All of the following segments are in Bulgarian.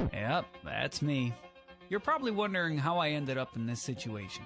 Yep, that's me. You're probably wondering how I ended up in this situation.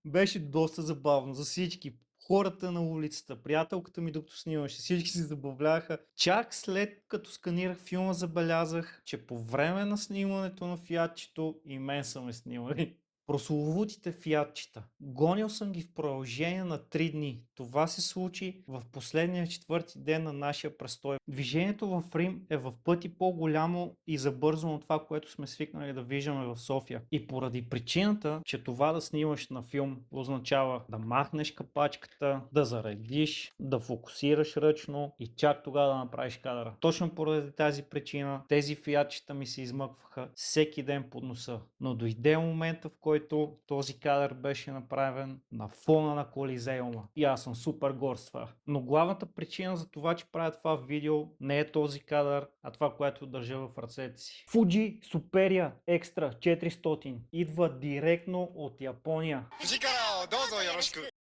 Беше доста забавно за всички. Хората на улицата, приятелката ми докато снимаше, всички се забавляха. Чак след като сканирах филма забелязах, че по време на снимането на фиатчето и мен са ме снимали. Прословутите фиатчета. Гонил съм ги в продължение на 3 дни. Това се случи в последния четвърти ден на нашия престой. Движението в Рим е в пъти по-голямо и забързано от това, което сме свикнали да виждаме в София. И поради причината, че това да снимаш на филм означава да махнеш капачката, да заредиш, да фокусираш ръчно и чак тогава да направиш кадъра. Точно поради тази причина тези фиатчета ми се измъкваха всеки ден под носа. Но дойде момента, в който този кадър беше направен на фона на Колизеума. И аз съм супер горд с това. Но главната причина за това, че правя това видео, не е този кадър, а това, което държа в ръцете си. Fuji Superia Extra 400 идва директно от Япония.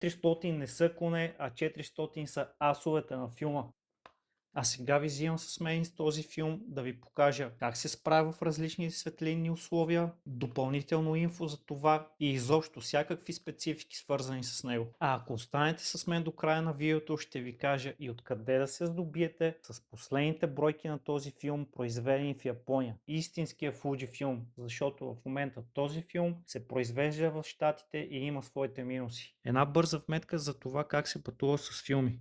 300 не са коне, а 400 са асовете на филма. А сега ви взимам с мен с този филм да ви покажа как се справя в различни светлинни условия, допълнително инфо за това и изобщо всякакви специфики свързани с него. А ако останете с мен до края на видеото, ще ви кажа и откъде да се здобиете с последните бройки на този филм, произведени в Япония. Истинския Fuji филм, защото в момента този филм се произвежда в Щатите и има своите минуси. Една бърза вметка за това как се пътува с филми.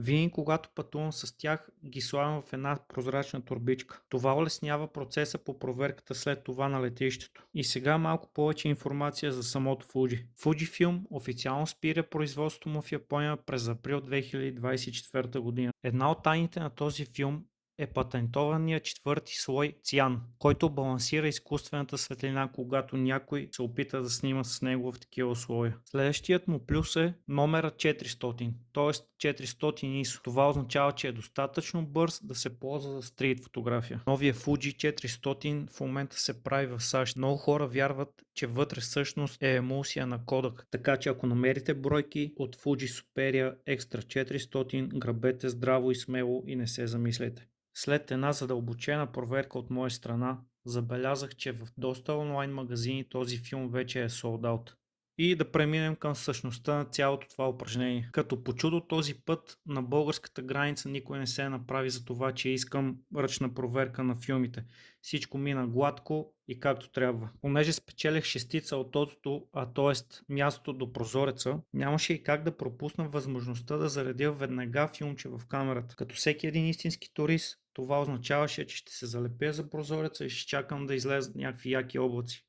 Винаги, когато пътувам с тях, ги слагам в една прозрачна турбичка. Това улеснява процеса по проверката след това на летището. И сега малко повече информация за самото Fuji. Fujifilm официално спира производството му в Япония през април 2024 година. Една от тайните на този филм е патентования четвърти слой циан, който балансира изкуствената светлина, когато някой се опита да снима с него в такива условия. Следващият му плюс е номера 400, т.е. 400 ISO. Това означава, че е достатъчно бърз да се ползва за стрит фотография. Новия Fuji 400 в момента се прави в САЩ. Много хора вярват, че вътре всъщност е емулсия на Kodak. Така че ако намерите бройки от Fuji Superia Extra 400, грабете здраво и смело и не се замисляйте. След една задълбочена проверка от моя страна, забелязах, че в доста онлайн магазини този филм вече е sold out. И да преминем към същността на цялото това упражнение. Като по чудо този път на българската граница никой не се направи за това, че искам ръчна проверка на филмите. Всичко мина гладко и както трябва. Понеже спечелих шестица от тотото, т.е. мястото до прозореца, нямаше и как да пропусна възможността да заредя веднага филмче в камерата. Като всеки един истински турист, това означаваше, че ще се залепя за прозореца и ще чакам да излезат някакви яки облаци.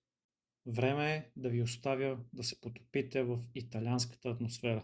Време е да ви оставя да се потопите в италианската атмосфера.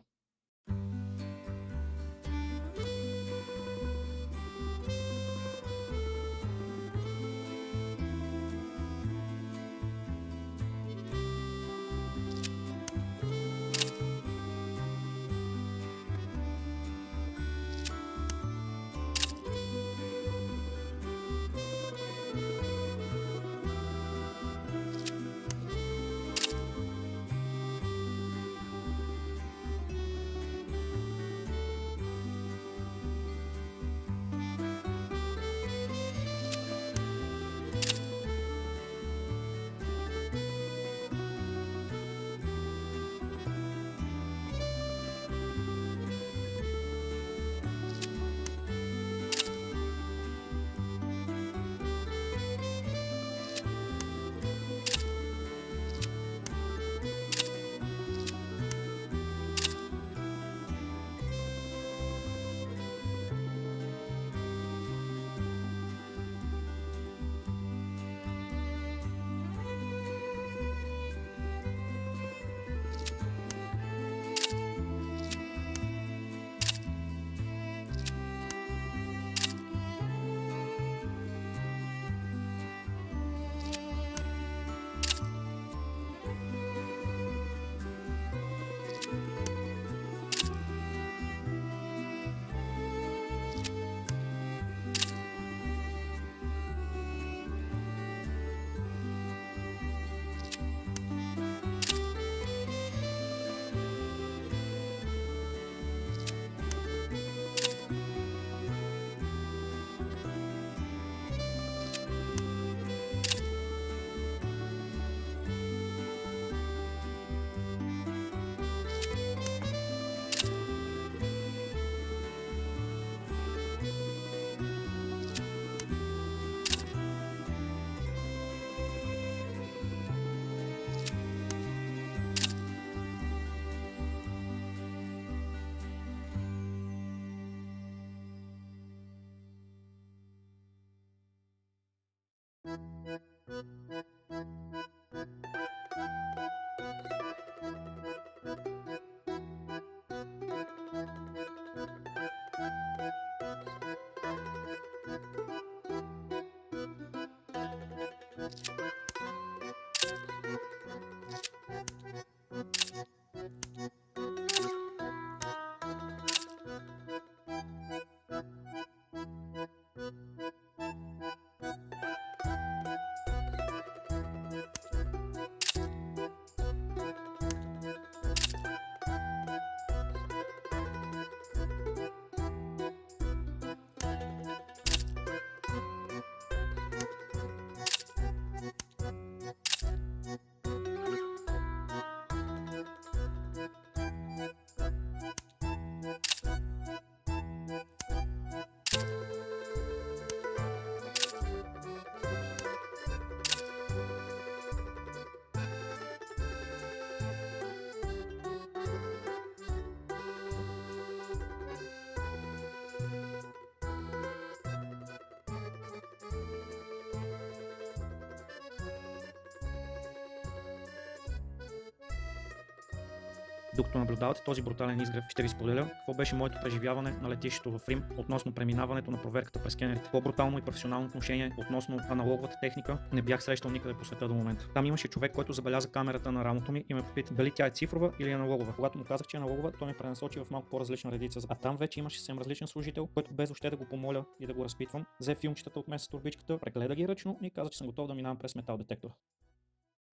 Докато наблюдавате този брутален изгрев, ще ви споделя какво беше моето преживяване на летището в Рим относно преминаването на проверката през скенерите. По-брутално и професионално отношение относно аналоговата техника не бях срещал никъде по света до момента. Там имаше човек, който забеляза камерата на рамото ми и ме попита дали тя е цифрова или аналогова. Когато му казах, че е аналогова, той ме пренасочи в малко по-различна редица. А там вече имаше съвсем различен служител, който без още да го помоля и да го разпитвам, взе филмчетата от мен с турбичката, прегледа ги ръчно и каза, че съм готов да минавам през метал детектора.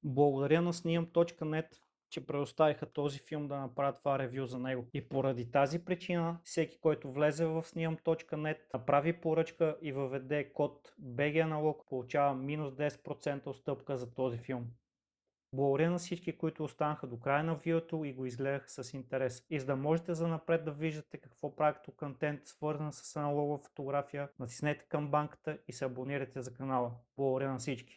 Благодаря на sneam.net, че предоставиха този филм да направят това ревю за него. И поради тази причина, всеки, който влезе в sneam.net, направи поръчка и въведе код BGANALOG, получава минус 10% отстъпка за този филм. Благодаря на всички, които останаха до края на видеото и го изгледаха с интерес. И за да можете занапред да виждате какво прави като контент, свързан с аналогова фотография, натиснете камбанката и се абонирайте за канала. Благодаря на всички.